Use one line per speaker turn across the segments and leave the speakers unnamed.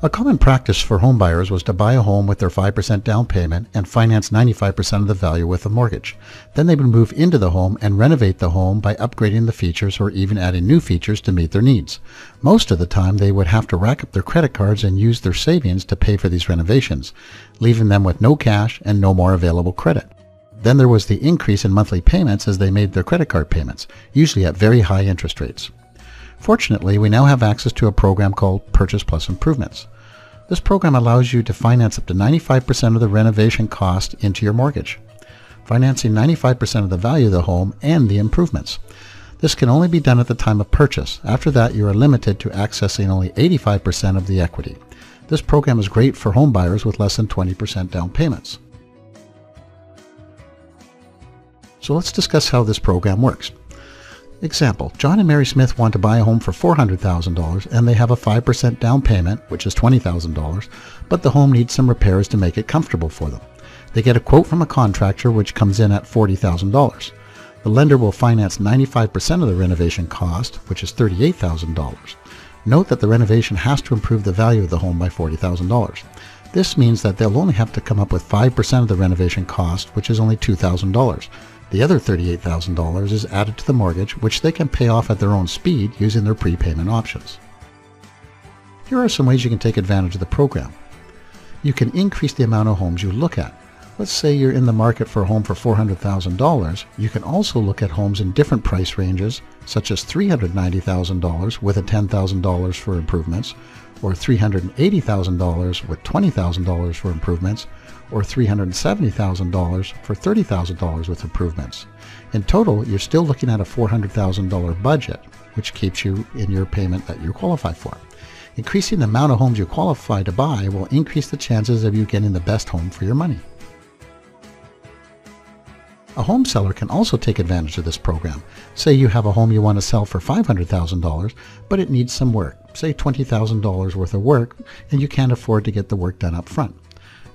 A common practice for homebuyers was to buy a home with their 5% down payment and finance 95% of the value with a mortgage. Then they would move into the home and renovate the home by upgrading the features or even adding new features to meet their needs. Most of the time they would have to rack up their credit cards and use their savings to pay for these renovations, leaving them with no cash and no more available credit. Then there was the increase in monthly payments as they made their credit card payments, usually at very high interest rates. Fortunately, we now have access to a program called Purchase Plus Improvements. This program allows you to finance up to 95% of the renovation cost into your mortgage, financing 95% of the value of the home and the improvements. This can only be done at the time of purchase. After that, you are limited to accessing only 85% of the equity. This program is great for home buyers with less than 20% down payments. So let's discuss how this program works. Example, John and Mary Smith want to buy a home for $400,000 and they have a 5% down payment, which is $20,000, but the home needs some repairs to make it comfortable for them. They get a quote from a contractor which comes in at $40,000. The lender will finance 95% of the renovation cost, which is $38,000. Note that the renovation has to improve the value of the home by $40,000. This means that they'll only have to come up with 5% of the renovation cost, which is only $2,000. The other $38,000 is added to the mortgage, which they can pay off at their own speed using their prepayment options. Here are some ways you can take advantage of the program. You can increase the amount of homes you look at. Let's say you're in the market for a home for $400,000. You can also look at homes in different price ranges, such as $390,000 with a $10,000 for improvements, or $380,000 with $20,000 for improvements, or $370,000 for $30,000 with improvements. In total, you're still looking at a $400,000 budget, which keeps you in your payment that you qualify for. Increasing the amount of homes you qualify to buy will increase the chances of you getting the best home for your money. A home seller can also take advantage of this program. Say you have a home you want to sell for $500,000, but it needs some work, say $20,000 worth of work, and you can't afford to get the work done up front.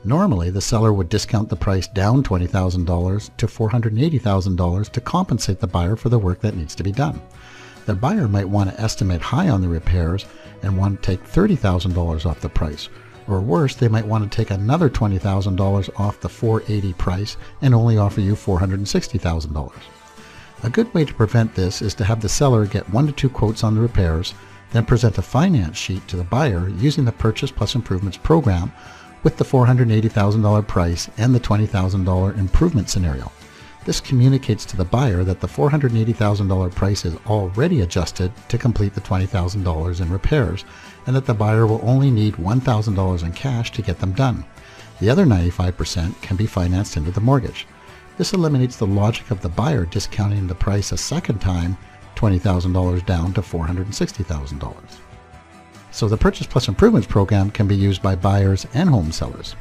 Normally, the seller would discount the price down $20,000 to $480,000 to compensate the buyer for the work that needs to be done. The buyer might want to estimate high on the repairs and want to take $30,000 off the price. Or worse, they might want to take another $20,000 off the $480,000 price and only offer you $460,000. A good way to prevent this is to have the seller get 1 to 2 quotes on the repairs, then present a finance sheet to the buyer using the Purchase Plus Improvements program with the $480,000 price and the $20,000 improvement scenario. This communicates to the buyer that the $480,000 price is already adjusted to complete the $20,000 in repairs, and that the buyer will only need $1,000 in cash to get them done. The other 95% can be financed into the mortgage. This eliminates the logic of the buyer discounting the price a second time, $20,000 down to $460,000. So the Purchase Plus Improvements program can be used by buyers and home sellers.